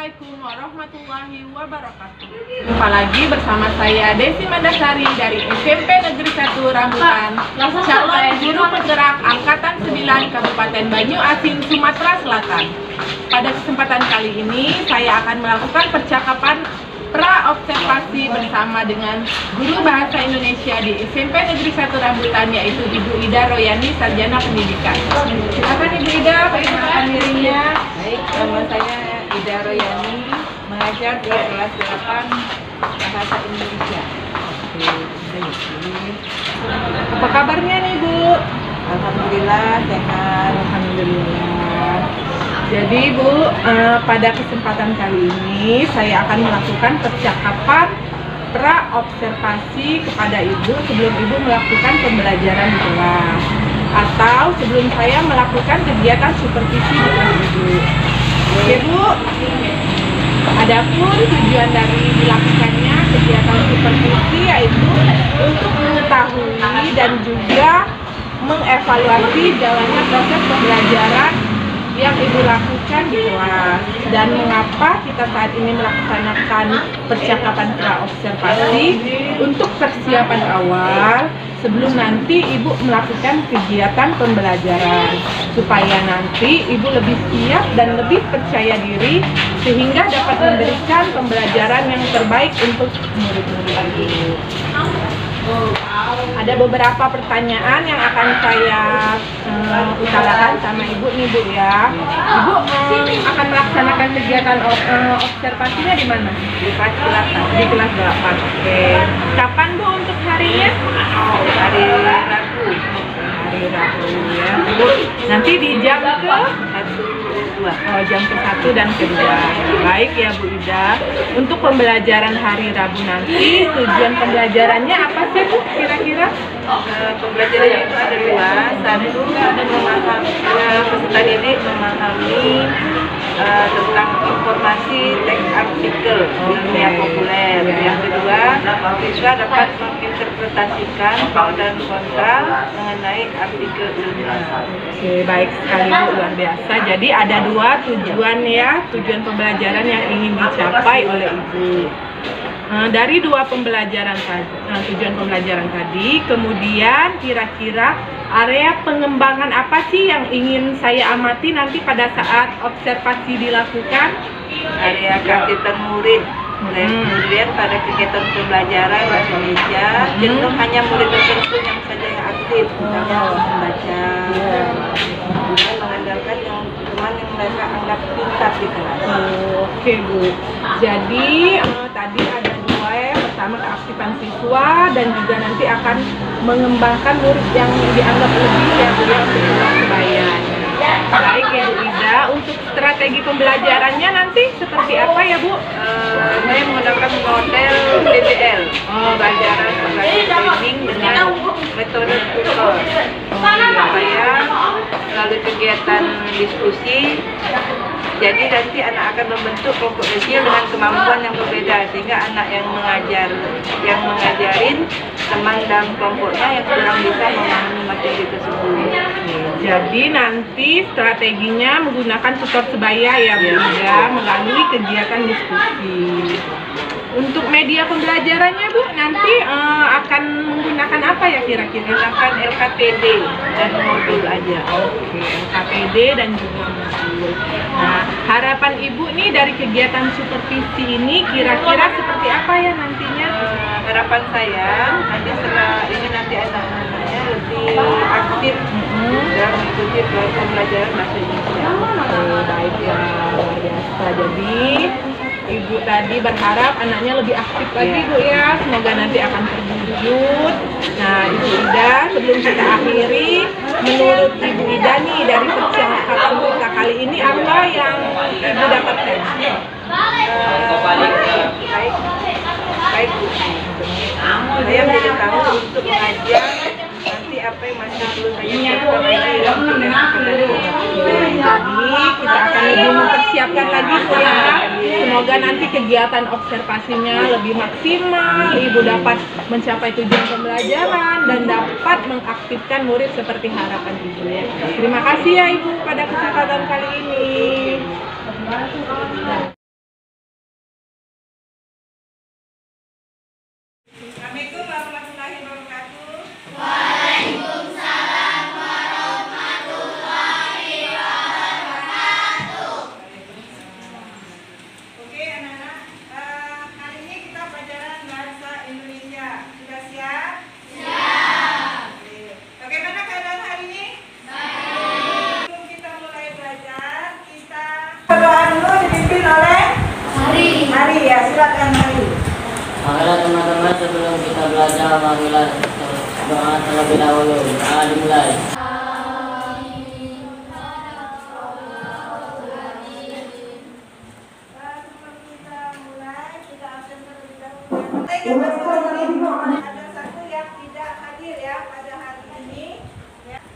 Assalamualaikum warahmatullahi wabarakatuh. Jumpa lagi bersama saya Desi Mandasari dari SMP Negeri 1 Rambutan, calon guru penggerak Angkatan 9 Kabupaten Banyu Asin, Sumatera Selatan. Pada kesempatan kali ini saya akan melakukan percakapan pra-observasi bersama dengan guru bahasa Indonesia di SMP Negeri 1 Rambutan, yaitu Ibu Ida Royani, Sarjana Pendidikan. Silakan Ibu Ida, perkenalkan dirinya. Baik, nama saya Ida Royani, mengajar di kelas 8 Bahasa Indonesia. Apa kabarnya nih Bu? Alhamdulillah sehat. Alhamdulillah. Jadi Bu, pada kesempatan kali ini saya akan melakukan percakapan pra-observasi kepada Ibu sebelum Ibu melakukan pembelajaran di kelas, atau sebelum saya melakukan kegiatan supervisi di kelas Ibu. Oke Bu, adapun tujuan dari dilakukannya kegiatan supervisi yaitu untuk mengetahui dan juga mengevaluasi jalannya proses pembelajaran yang Ibu lakukan di kelas, dan mengapa kita saat ini melaksanakan percakapan pra-observasi untuk persiapan awal sebelum nanti Ibu melakukan kegiatan pembelajaran, supaya nanti Ibu lebih siap dan lebih percaya diri sehingga dapat memberikan pembelajaran yang terbaik untuk murid-murid Ibu. Ada beberapa pertanyaan yang akan saya utarakan sama Ibu nih Bu ya. Ibu akan melaksanakan kegiatan observasinya di mana? Di kelas 8. Di kelas 8. Oke. Kapan Bu untuk harinya? Hari Rabu. Hari Rabu ya. Bu, nanti di jam ke 1, 2. Oh, jam ke-1 dan ke-2. Baik ya Bu Ida. Untuk pembelajaran hari Rabu nanti, tujuan pembelajarannya apa sih Bu kira-kira? Pembelajarannya itu ada dua. Satu, memahami peserta didik memahami tentang informasi teks artikel dunia populer. Yang kedua, siswa dapat menginterpretasikan pro dan kontra mengenai artikel ilmiah. Oke, baik sekali Bu, luar biasa. Jadi ada dua tujuan ya, tujuan pembelajaran yang ingin dicapai oleh Ibu. Dari dua pembelajaran tadi, tujuan pembelajaran tadi, kemudian kira-kira area pengembangan apa sih yang ingin saya amati nanti pada saat observasi dilakukan? Area keaktifan murid. Kemudian pada kegiatan pembelajaran bahasa Indonesia, cenderung hanya murid tertentu yang saja yang aktif, misalnya membaca, kemudian mengandalkan yang teman yang mereka anggap pintar di kelas. Oke Bu, jadi tadi ada dua ya, pertama keaktifan siswa dan juga nanti akan mengembangkan murid yang dianggap lebih ya Bu ya, untuk kebayaan. Baik ya Bu Ida, untuk strategi pembelajarannya nanti seperti apa ya Bu? Saya menggunakan model PBL, pembelajaran training dengan metode tutor, supaya melalui kegiatan diskusi, jadi nanti anak akan membentuk kelompok kecil dengan kemampuan yang berbeda, sehingga anak yang mengajarin teman dalam kelompoknya yang kurang bisa memahami materi tersebut. Jadi nanti strateginya menggunakan tutor sebaya ya Bu Ida, melalui kegiatan diskusi. Untuk media pembelajarannya Bu, nanti akan menggunakan apa ya kira-kira? Menggunakan LKPD dan modul aja. Oke, LKPD dan juga modul. Nah, harapan Ibu nih dari kegiatan supervisi ini kira-kira seperti apa ya nantinya? Harapan saya nanti setelah ini nanti anak-anaknya lebih aktif dan mengikuti pembelajaran bahasa Indonesia. Baik ya, luar biasa. Jadi Ibu tadi berharap anaknya lebih aktif lagi Bu ya, semoga nanti akan terwujud. Nah Ibu Ida, sebelum kita akhiri, menurut Ibu Ida nih dari percakapan kita kali ini apa yang Ibu dapatkan? Baik Bu. Saya menjadi tahu untuk mengajar nanti apa yang masih perlu saya siapkan lagi untuk Jadi kita akan lebih mempersiapkan lagi Bu ya. Semoga nanti kegiatan observasinya lebih maksimal, Ibu dapat mencapai tujuan pembelajaran dan dapat mengaktifkan murid seperti harapan Ibu ya. Terima kasih ya Ibu pada kesempatan kali ini. Pertama-tama sebelum kita belajar, marilah doa terlebih dahulu. Dimulai. Ada satu yang tidak hadir ya pada hari ini.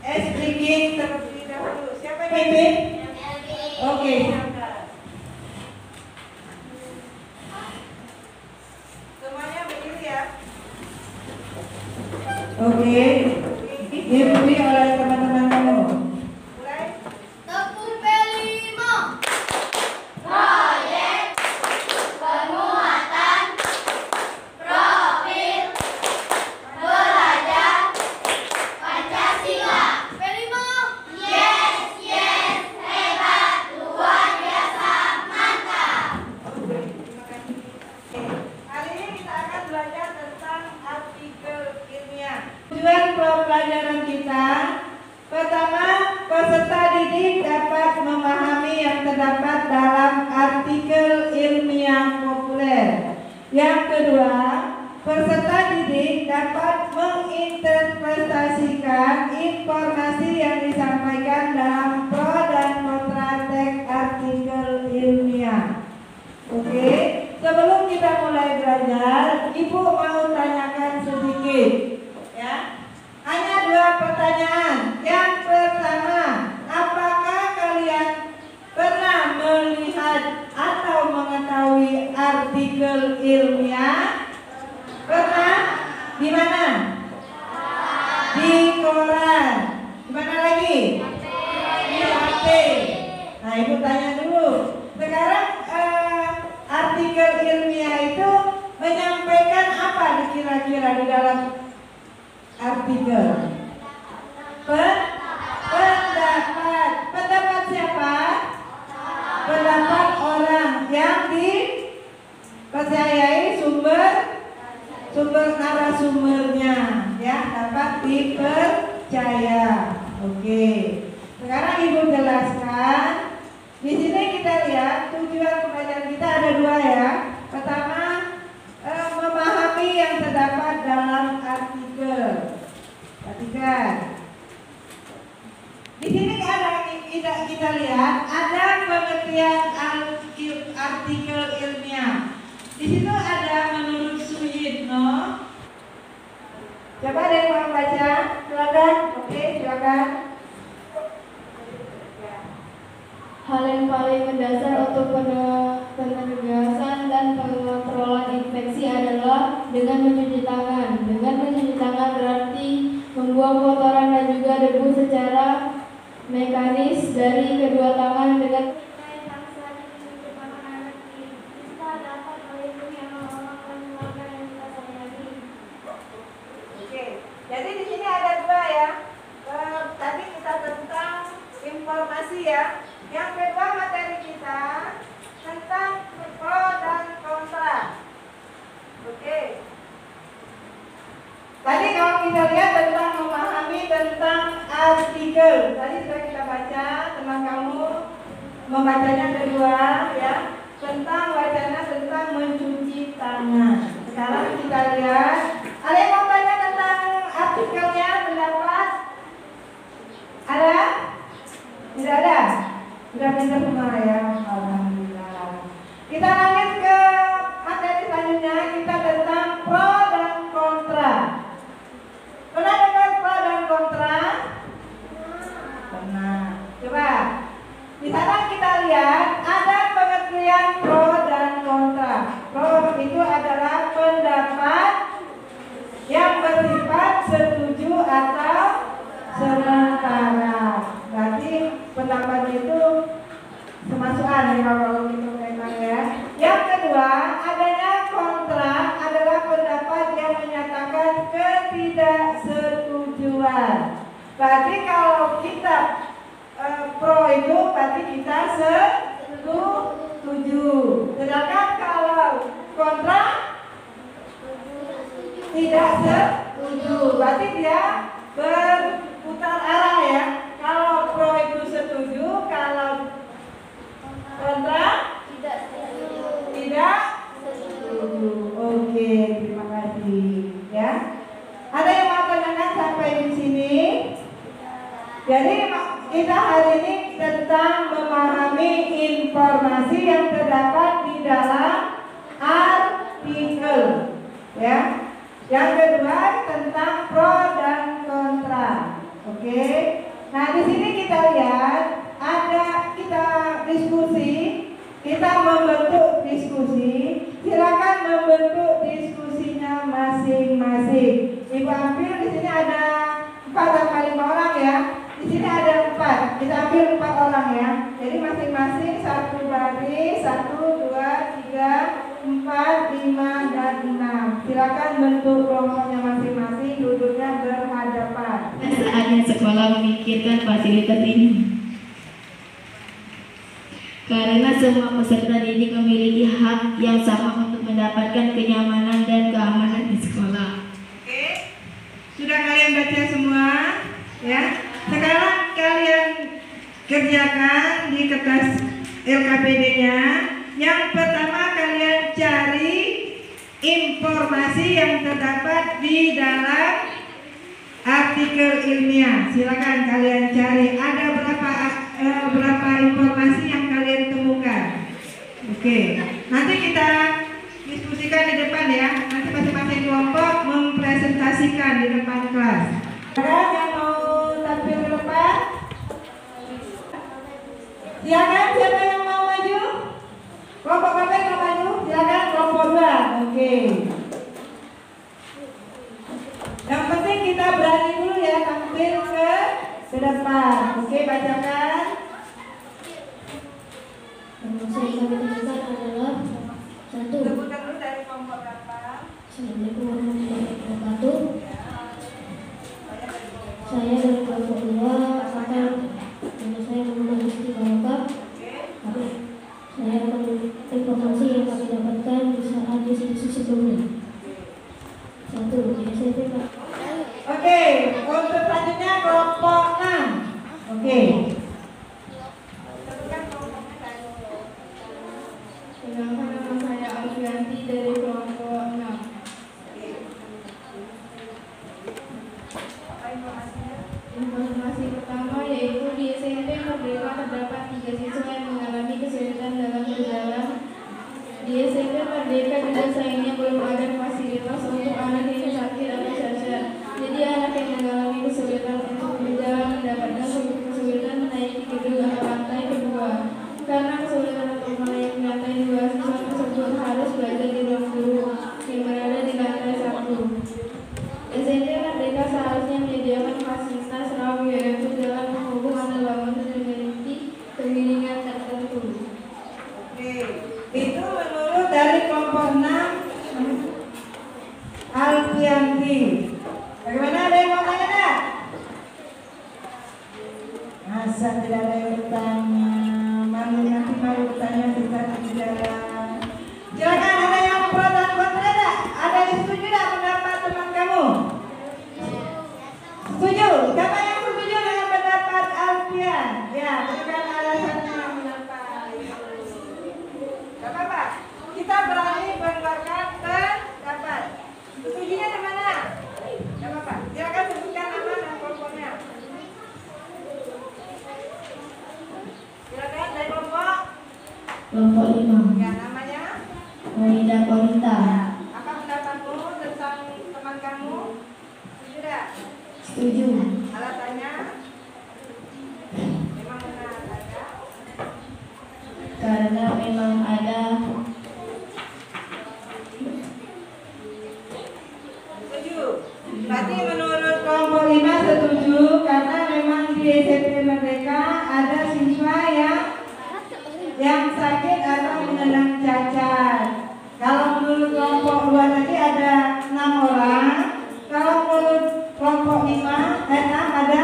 Speaking terlebih dahulu. Siapa yang pimpin? Oke. Semuanya berdiri ya. Oke. Dipimpin oleh teman-teman kamu. Mulai. Tepung P5 Proyek Penguatan Profil Belajar Pancasila. P5 yes, yes, hebat, luar biasa, mantap. Terima kasih. Hari ini kita akan belajar tentang artikel ilmiah. Tujuan pembelajaran kita, pertama, peserta didik dapat memahami yang terdapat dalam artikel ilmiah populer. Yang kedua, peserta didik dapat menginterpretasikan informasi yang disampaikan dalam pro dan kontra teks artikel ilmiah. Oke, sebelum kita mulai belajar, Ibu mau tanyakan sedikit, ya. Hanya 2 pertanyaan. Yang pertama, apakah kalian pernah melihat atau mengetahui artikel ilmiah? Pernah? Di mana? Di koran. Di mana lagi? Di HP. Nah, Ibu tanya dulu. Sekarang artikel ilmiah itu menyampaikan apa kira-kira di dalam artikel? Pendapat. Pendapat siapa? Pendapat orang yang dipercayai sumber narasumbernya, ya, dapat dipercaya. Oke. Sekarang Ibu jelaskan. Di sini kita lihat tujuan pembelajaran kita ada 2 ya. Pertama, memahami yang terdapat dalam artikel. Perhatikan. Di sini kita lihat ada pengertian artikel ilmiah. Di situ ada menurut Suyitno. Coba ada yang mau baca, silakan. Oke, silakan. Hal yang paling mendasar untuk penegasan dan pengontrolan infeksi adalah dengan mencuci tangan. Dengan mencuci tangan berarti membuang kotoran dan juga debu secara mekanis dari kedua tangan dengan Oke, jadi di sini ada 2 ya. Tadi kita tentang informasi ya. Yang kedua materi kita tentang pro dan kontra. Oke. Tadi kalau kita lihat tentang memahami tentang artikel. Tadi sudah kita baca, teman kamu membacanya kedua ya. Tentang wacana tentang mencuci tangan. Sekarang kita lihat. Ada yang mau tanya tentang artikelnya, pendapat? Ada? Tidak ada? Sudah pintar semua ya, alhamdulillah. Kita lanjut ke materi selanjutnya. Kita tentang pro dan kontra. Pernah dengar pro dan kontra? Pernah. Coba di sana kita lihat ada pengertian pro dan kontra. Pro itu adalah pendapat yang bersifat setuju atau sementara. Berarti pendapat itu semasukan ya kalau itu memang ya. Yang kedua, adanya kontra adalah pendapat yang menyatakan ketidaksetujuan. Berarti kalau kita pro itu berarti kita setuju. Sedangkan kalau kontra tidak setuju. Berarti dia berputar arah ya. Kalau pro itu setuju, kalau kontra tidak setuju. Oke, terima kasih. Jadi kita hari ini tentang memahami informasi yang terdapat di dalam artikel, ya. Yang kedua tentang pro dan kontra. Oke. Nah, di sini kita lihat ada kita diskusi, kita membentuk diskusi. Silakan membentuk diskusinya masing-masing. Ibu ambil di sini ada 4 sampai 5 orang ya. Di sini ada 4. Kita ambil 4 orang ya. Jadi masing-masing satu baris, 1, 2, 3, 4, 5 dan 6. Silakan bentuk kelompoknya masing-masing, duduknya berhadapan. Saatnya sekolah memikirkan fasilitas ini. Karena semua peserta didik memiliki hak yang sama untuk mendapatkan kenyamanan dan keamanan di sekolah. Oke, sudah kalian baca semua, ya. Sekarang kalian kerjakan di kertas LKPD-nya. Yang pertama kalian cari informasi yang terdapat di dalam artikel ilmiah. Silakan kalian cari. Ada berapa informasi yang kalian temukan. Oke, nanti kita diskusikan di depan ya. Nanti masing-masing kelompok mempresentasikan di depan kelas. Ada yang mau tampil ke depan? Silakan, siapa yang mau maju? Kelompok berapa yang mau maju? Silakan kelompok 2. Oke. Yang penting kita berani dulu ya tampil ke depan. Oke, bacakan. Informasi yang kami temukan adalah 1. Sebutkan dulu dari kelompok berapa. Assalamualaikum warahmatullahi wabarakatuh. Saya dari kelompok 2 akan nama saya Muhammad Rizky Barokah. Saya akan informasi yang kami dapatkan di saat diskusi sebelumnya. 1. Di SMP Pak. Oke, untuk selanjutnya kelompok 6. Oke. Perkenalkan, nama saya Alfianti dari kelompok 6. Informasi pertama yaitu di SMP Merdeka terdapat 3 siswa yang mengalami kesulitan dalam berjalan. Di SMP Merdeka juga sayangnya belum ada fasilitas untuk anak yang sakit atau cacat. Jadi anak yang mengalami kesulitan untuk berjalan mendapatkan kesulitan menaiki gedung atau lantai kedua. Karena kesulitan untuk menaiki lantai 2, siswa tersebut harus belajar di ruang guru yang berada di lantai 1. SMP Merdeka seharusnya menyediakan fasilitas ramah yaitu jalan penghubung antar bangunan dan memiliki kemiringan tertentu. Oke, itu menurut dari kelompok 6 Alfianti. Bagaimana, ada yang mau tanya enggak? Masa tidak ada yang bertanya? Malu nanti malu bertanya kita di jalan. Silakan, ada yang pro dan kontra enggak? Ada yang setuju enggak pendapat teman kamu? Setuju? Siapa yang setuju dengan pendapat Alfian? Ya, berikan alasannya yang mendapat. Gak apa-apa, kita berani mengeluarkan pendapat. Setujunya di mana? Gak apa-apa, silakan sebutkan nama dan kelompoknya. Silakan dari kelompok. Kelompok 5. Ya, namanya. Maida Korita. Apa pendapatmu tentang teman kamu? Setuju tidak? Setuju. Alasannya? Memang benar ada. Karena memang ada Setuju. Berarti menurut kelompok 5 setuju karena memang di SMP Merdeka ada siswa yang sakit atau menyandang cacat. Kalau menurut kelompok 2 tadi ada 6 orang. Kalau menurut kelompok 6 ada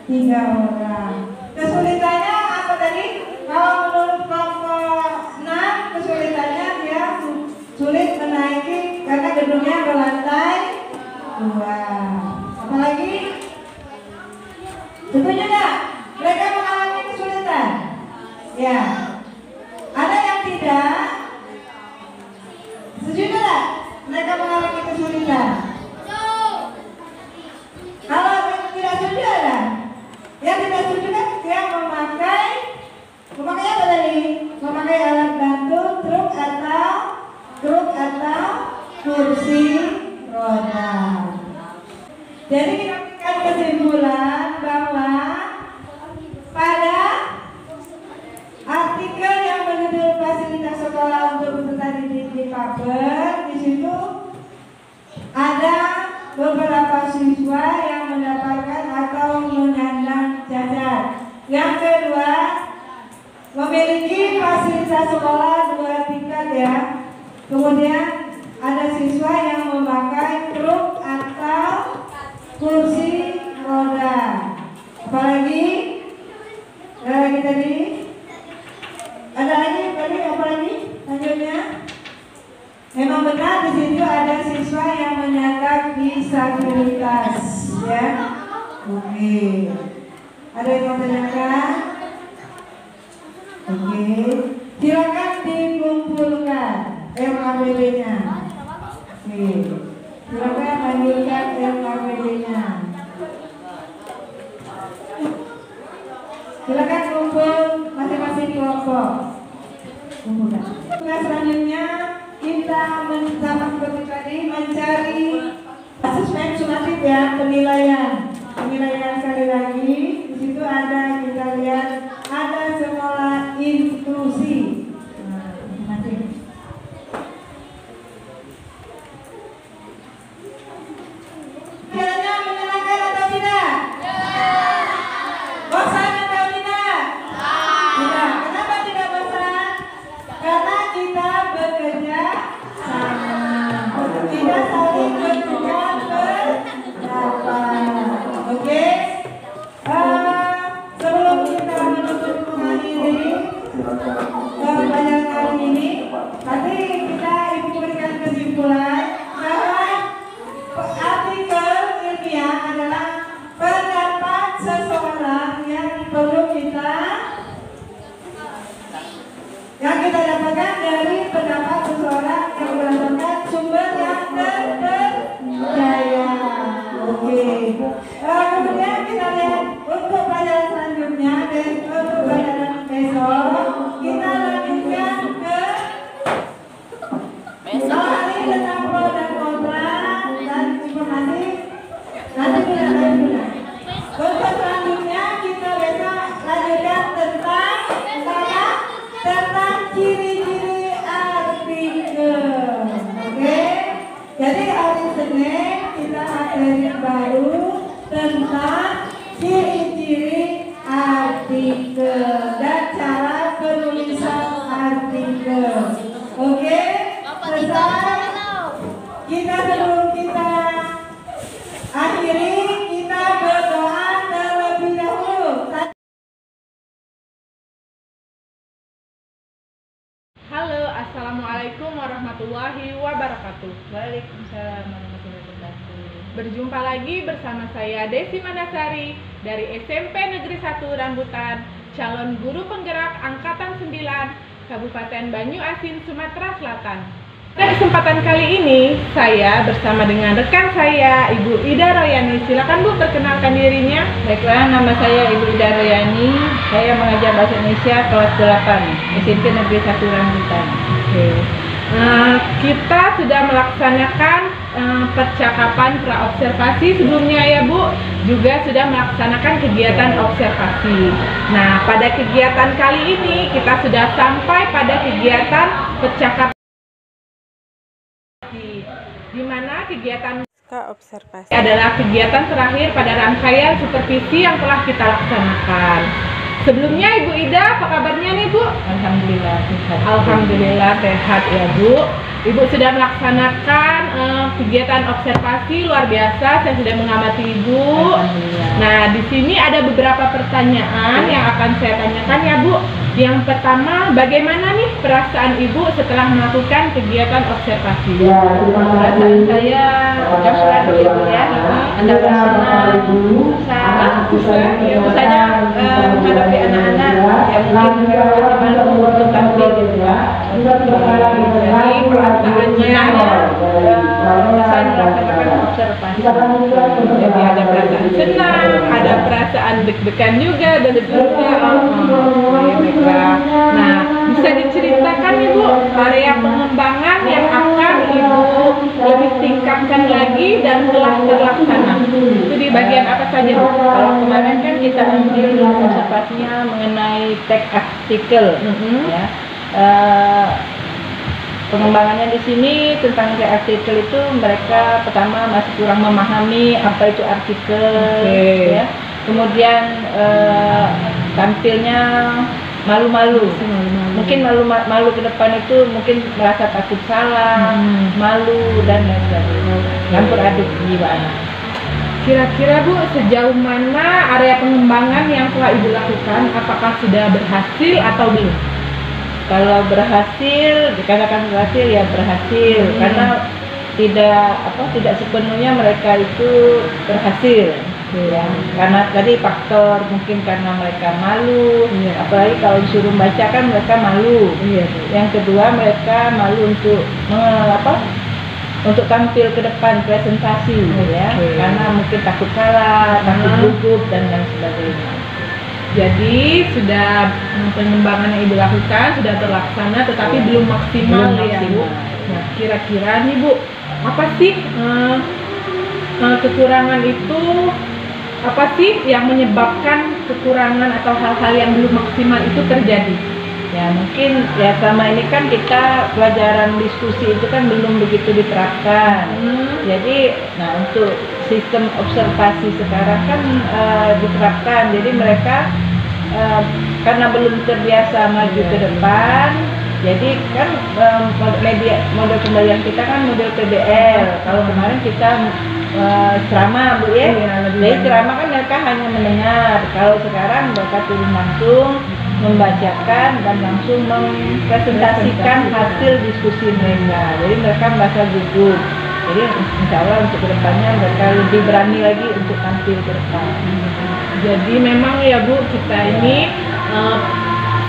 3 orang. Kesulitannya apa tadi? Kalau menurut kelompok 6 kesulitannya dia sulit menaiki karena gedungnya berlantai 2. Apalagi? Setuju enggak? Mereka mengalami kesulitan? Ya. Ada yang tidak? Setuju enggak? Mereka mengalami kesulitan. Kalau yang tidak setuju ada? Yang kesimpulan bahwa pada artikel yang berjudul fasilitas sekolah untuk peserta didik difabel, di situ ada beberapa siswa yang mendapatkan atau menyandang cacat. Yang kedua, memiliki fasilitas sekolah 2 tingkat ya. Kemudian ada siswa yang memakai truk atau kursi roda. Apalagi? Ada lagi tadi? Ada lagi? Tadi apa lagi? Lanjutnya? Memang benar di situ ada siswa yang menyandang disabilitas, ya. Oke. Ada yang mau tanyakan? Oke. Silakan dikumpulkan LKPD-nya. Oke. Silakan lanjutkan LKPD-nya. Silakan kumpul masing-masing kelompok. Kumpulkan. Tugas selanjutnya kita sama seperti tadi mencari asesmen sumatif ya, penilaian sekali lagi. Di situ ada, kita lihat ada sekolah inklusi. Kiranya menyenangkan atau tidak? Bosan atau tidak? Tidak. Kenapa tidak bosan? Karena kita bekerja sama, tidak saling bertukar pendapat. Oke? Sebelum kita menutup mengakhiri pelajaran kali ini, tadi kita berikan kesimpulan bahwa artikel ilmiah adalah pendapat seseorang yang perlu kita dapatkan dari pendapat seseorang yang berdasarkan sumber yang terpercaya. Oke. Kemudian kita lihat untuk pelajaran selanjutnya dan untuk pelajaran besok kita lanjutkan ke soal tentang pro dan kontra dan informasi. Nanti kita lanjutkan. Untuk selanjutnya kita besok lanjutkan tentang ciri-ciri artikel. Oke? Jadi hari Senin kita materi baru tentang ciri-ciri artikel dan cara penulisan artikel. Oke? Selesai? Sebelum kita akhiri, kita berdoa terlebih dahulu. Halo, Assalamualaikum warahmatullahi wabarakatuh. Waalaikumsalam warahmatullahi wabarakatuh. Berjumpa lagi bersama saya Desi Mandasari dari SMP Negeri 1 Rambutan, calon guru penggerak Angkatan 9, Kabupaten Banyu Asin, Sumatera Selatan. Pada kesempatan kali ini, saya bersama dengan rekan saya, Ibu Ida Royani. Silakan Bu, perkenalkan dirinya. Baiklah, nama saya Ibu Ida Royani. Saya mengajar bahasa Indonesia kelas 8 SMP Negeri 1 Rambutan. Oke. Kita sudah melaksanakan percakapan praobservasi sebelumnya ya Bu, juga sudah melaksanakan kegiatan observasi. Nah, pada kegiatan kali ini kita sudah sampai pada kegiatan percakapan, di mana kegiatan observasi adalah kegiatan terakhir pada rangkaian supervisi yang telah kita laksanakan. Sebelumnya Ibu Ida, apa kabarnya nih Bu? Alhamdulillah sehat. Alhamdulillah sehat ya Bu. Ibu sudah melaksanakan kegiatan observasi luar biasa. Saya sudah mengamati Ibu. Alhamdulillah. Nah, di sini ada beberapa pertanyaan yang akan saya tanyakan ya Bu. Yang pertama, bagaimana nih perasaan Ibu setelah melakukan kegiatan observasi? Perasaan saya campuran gitu ya. Ada rasa susahnya menghadapi anak-anak yang mungkin malu untuk tampil gitu ya. Jadi perasaannya Saya melaksanakan observasi. jadi ada perasaan senang, ada perasaan deg-degan juga dan seterusnya. Nah, bisa diceritakan Ibu area pengembangan yang akan Ibu lebih tingkatkan lagi dan telah terlaksana? Itu di bagian apa saja, Bu? Kalau kemarin kan kita ambil observasinya mengenai teks artikel, ya. Pengembangannya di sini tentang teks artikel itu mereka pertama masih kurang memahami apa itu artikel, ya. Kemudian tampilnya malu-malu. Mungkin malu ke depan itu mungkin merasa takut salah, malu dan lain sebagainya. Campur aduk jiwa anak. Kira-kira Bu, sejauh mana area pengembangan yang telah Ibu lakukan? Apakah sudah berhasil atau belum? Kalau berhasil, dikatakan berhasil ya berhasil, karena tidak sepenuhnya mereka itu berhasil. Ya, karena tadi faktor mungkin karena mereka malu, apalagi kalau disuruh baca kan mereka malu. Yang kedua mereka malu untuk tampil ke depan presentasi, ya, karena mungkin takut salah, takut gugup dan lain sebagainya. Jadi sudah pengembangan yang Ibu lakukan sudah terlaksana, tetapi belum maksimal, ya Bu. Nah, kira-kira nih Bu, apa sih kekurangan itu? Apa sih yang menyebabkan kekurangan atau hal-hal yang belum maksimal itu terjadi? Ya mungkin ya selama ini kan kita pelajaran diskusi itu kan belum begitu diterapkan. Jadi untuk sistem observasi sekarang kan diterapkan. Jadi mereka karena belum terbiasa maju ke depan, jadi kan model pembelajaran kita kan model PBL. Kalau kemarin kita ceramah, Bu, ya. Jadi ceramah kan mereka hanya mendengar. Kalau sekarang mereka turun langsung membacakan dan langsung mempresentasikan hasil diskusi mereka. Jadi mereka merasa gugup. Jadi insya Allah untuk kedepannya mereka lebih berani lagi untuk tampil ke depan. Jadi memang ya Bu, kita ini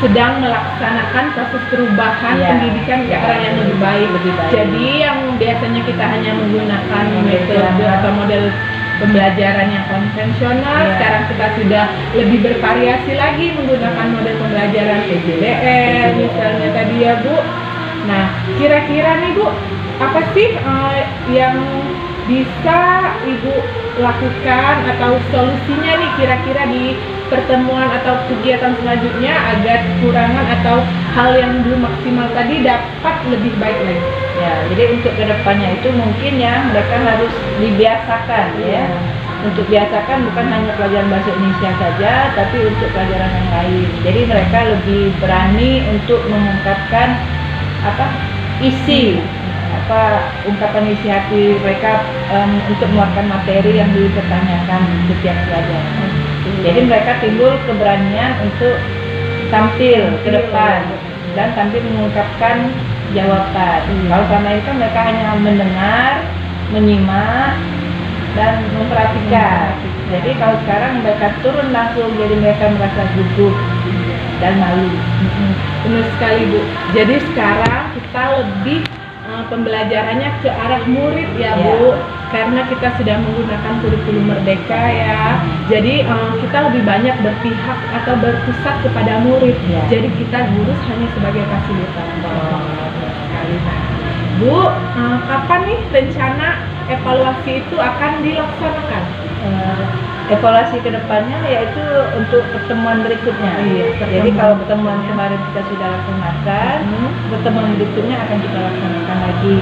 sedang melaksanakan proses perubahan pendidikan ke arah yang lebih baik. Jadi yang biasanya kita hanya menggunakan metode atau model pembelajaran yang konvensional, sekarang kita sudah lebih bervariasi lagi menggunakan model pembelajaran PJBL misalnya tadi ya Bu. Nah, kira-kira nih Bu, apa sih yang bisa Ibu lakukan atau solusinya nih kira-kira di pertemuan atau kegiatan selanjutnya agar kekurangan atau hal yang belum maksimal tadi dapat lebih baik lagi? Ya, jadi untuk kedepannya itu mungkin ya mereka harus dibiasakan, ya. Untuk biasakan bukan hanya pelajaran bahasa Indonesia saja, tapi untuk pelajaran yang lain. Jadi mereka lebih berani untuk mengungkapkan ungkapan isi hati mereka untuk mengeluarkan materi yang dipertanyakan setiap pelajaran. Jadi mereka timbul keberanian untuk tampil ke depan dan tampil mengungkapkan jawaban. Kalau selama itu mereka hanya mendengar, menyimak, dan memperhatikan. Jadi kalau sekarang mereka turun langsung, jadi mereka merasa gugup dan malu. Benar sekali Bu. Jadi sekarang kita lebih pembelajarannya ke arah murid ya Bu, karena kita sudah menggunakan kurikulum merdeka ya. Jadi kita lebih banyak berpihak atau berpusat kepada murid. Jadi kita guru hanya sebagai fasilitator. Bu, kapan nih rencana evaluasi itu akan dilaksanakan? Evaluasi kedepannya yaitu untuk pertemuan berikutnya. Jadi kalau pertemuan kemarin kita sudah laksanakan, pertemuan berikutnya akan kita laksanakan lagi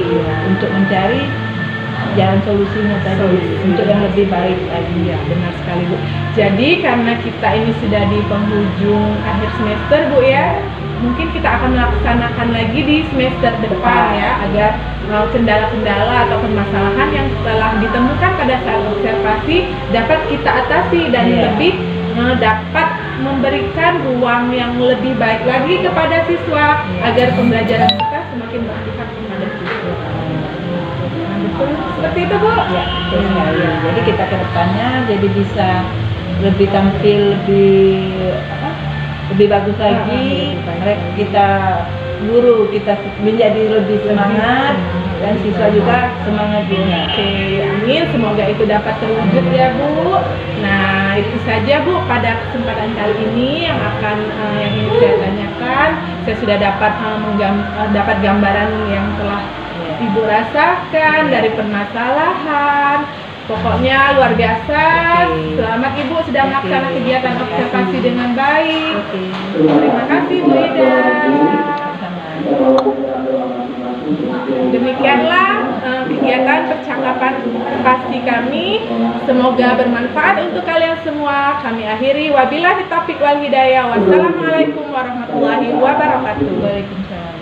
untuk mencari jalan solusinya tadi untuk yang lebih baik lagi. Ya, benar sekali Bu. Jadi karena kita ini sudah di penghujung akhir semester Bu ya, mungkin kita akan melaksanakan lagi di semester depan ya, agar kendala-kendala atau permasalahan yang telah ditemukan pada saat observasi dapat kita atasi dan lebih dapat memberikan ruang yang lebih baik lagi kepada siswa agar pembelajaran kita semakin berpihak kepada siswa. Seperti itu Bu? Ya, betul sekali. Jadi kita ke depannya jadi bisa lebih tampil lebih bagus lagi. Kita guru kita menjadi lebih semangat dan siswa juga semangat juga. Oke, amin. Semoga itu dapat terwujud ya Bu. Nah, itu saja Bu pada kesempatan kali ini yang ingin saya tanyakan. Saya sudah dapat dapat gambaran yang telah Ibu rasakan, dari permasalahan. Pokoknya luar biasa. Selamat Ibu sudah melaksanakan kegiatan observasi dengan baik. Terima kasih Bu Ida. Demikianlah kegiatan percakapan observasi kami. Semoga bermanfaat untuk kalian semua. Kami akhiri. Wabillahi taufiq wal hidayah. Wassalamualaikum warahmatullahi wabarakatuh. Waalaikumsalam.